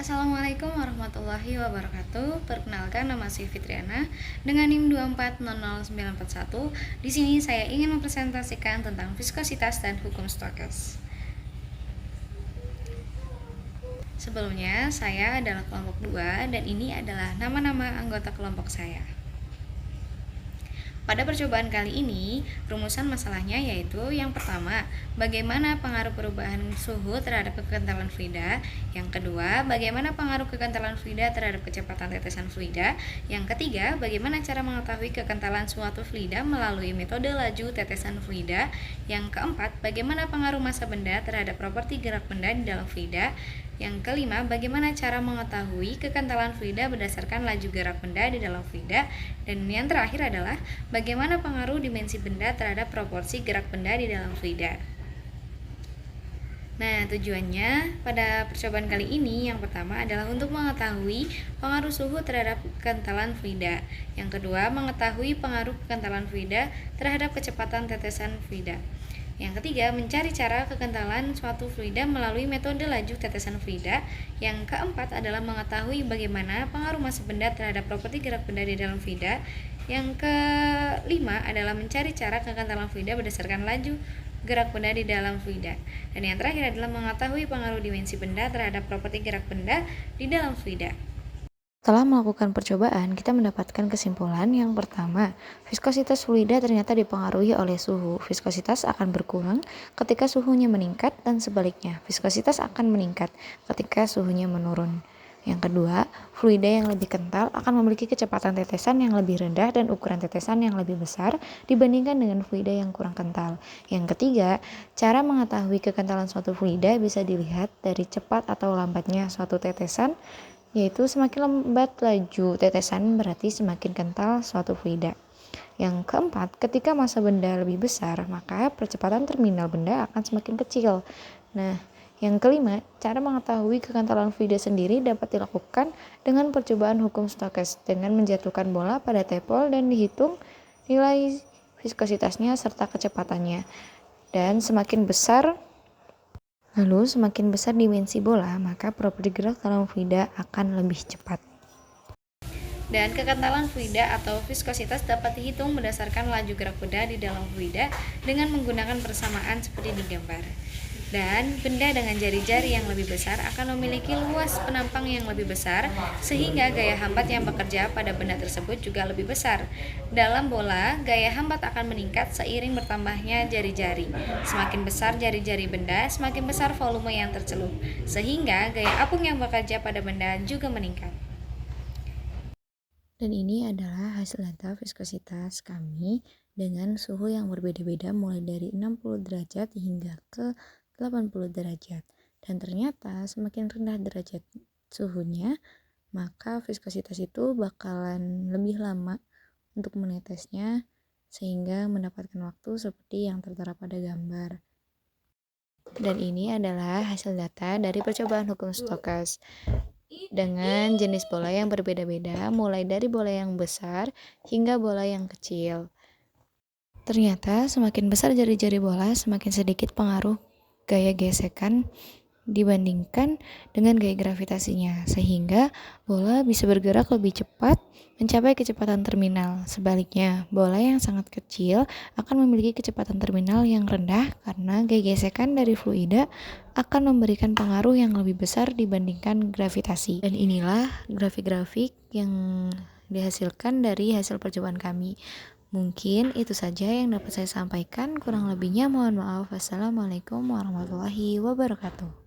Assalamualaikum warahmatullahi wabarakatuh. Perkenalkan, nama saya Fitriana dengan NIM 2400941. Di sini saya ingin mempresentasikan tentang viskositas dan hukum Stokes. Sebelumnya, saya adalah kelompok 2 dan ini adalah nama-nama anggota kelompok saya. Pada percobaan kali ini, rumusan masalahnya yaitu yang pertama, bagaimana pengaruh perubahan suhu terhadap kekentalan fluida. Yang kedua, bagaimana pengaruh kekentalan fluida terhadap kecepatan tetesan fluida. Yang ketiga, bagaimana cara mengetahui kekentalan suatu fluida melalui metode laju tetesan fluida. Yang keempat, bagaimana pengaruh massa benda terhadap properti gerak benda di dalam fluida. Yang kelima, bagaimana cara mengetahui kekentalan fluida berdasarkan laju gerak benda di dalam fluida. Dan yang terakhir adalah bagaimana pengaruh dimensi benda terhadap proporsi gerak benda di dalam fluida. Nah, tujuannya pada percobaan kali ini yang pertama adalah untuk mengetahui pengaruh suhu terhadap kekentalan fluida. Yang kedua, mengetahui pengaruh kekentalan fluida terhadap kecepatan tetesan fluida. Yang ketiga, mencari cara kekentalan suatu fluida melalui metode laju tetesan fluida. Yang keempat adalah mengetahui bagaimana pengaruh massa benda terhadap properti gerak benda di dalam fluida. Yang kelima adalah mencari cara kekentalan fluida berdasarkan laju gerak benda di dalam fluida. Dan yang terakhir adalah mengetahui pengaruh dimensi benda terhadap properti gerak benda di dalam fluida. Setelah melakukan percobaan, kita mendapatkan kesimpulan yang pertama, viskositas fluida ternyata dipengaruhi oleh suhu. Viskositas akan berkurang ketika suhunya meningkat dan sebaliknya, viskositas akan meningkat ketika suhunya menurun. Yang kedua, fluida yang lebih kental akan memiliki kecepatan tetesan yang lebih rendah dan ukuran tetesan yang lebih besar dibandingkan dengan fluida yang kurang kental. Yang ketiga, cara mengetahui kekentalan suatu fluida bisa dilihat dari cepat atau lambatnya suatu tetesan, yaitu semakin lambat laju tetesan berarti semakin kental suatu fluida. Yang keempat, ketika massa benda lebih besar, maka percepatan terminal benda akan semakin kecil. Nah, yang kelima, cara mengetahui kekentalan fluida sendiri dapat dilakukan dengan percobaan hukum Stokes dengan menjatuhkan bola pada tepol dan dihitung nilai viskositasnya serta kecepatannya. Dan semakin besar dimensi bola, maka properti gerak dalam fluida akan lebih cepat. Dan kekentalan fluida atau viskositas dapat dihitung berdasarkan laju gerak benda di dalam fluida dengan menggunakan persamaan seperti di gambar. Dan benda dengan jari-jari yang lebih besar akan memiliki luas penampang yang lebih besar, sehingga gaya hambat yang bekerja pada benda tersebut juga lebih besar. Dalam bola, gaya hambat akan meningkat seiring bertambahnya jari-jari. Semakin besar jari-jari benda, semakin besar volume yang tercelup, sehingga gaya apung yang bekerja pada benda juga meningkat. Dan ini adalah hasil data viskositas kami dengan suhu yang berbeda-beda mulai dari 60 derajat hingga ke 80 derajat. Dan ternyata semakin rendah derajat suhunya, maka viskositas itu bakalan lebih lama untuk menetesnya sehingga mendapatkan waktu seperti yang tertera pada gambar. Dan ini adalah hasil data dari percobaan hukum Stokes dengan jenis bola yang berbeda-beda, mulai dari bola yang besar hingga bola yang kecil. Ternyata semakin besar jari-jari bola, semakin sedikit pengaruh gaya gesekan dibandingkan dengan gaya gravitasinya, sehingga bola bisa bergerak lebih cepat mencapai kecepatan terminal. Sebaliknya, bola yang sangat kecil akan memiliki kecepatan terminal yang rendah karena gaya gesekan dari fluida akan memberikan pengaruh yang lebih besar dibandingkan gravitasi. Dan inilah grafik-grafik yang dihasilkan dari hasil percobaan kami. Mungkin itu saja yang dapat saya sampaikan, kurang lebihnya mohon maaf. Wassalamualaikum warahmatullahi wabarakatuh.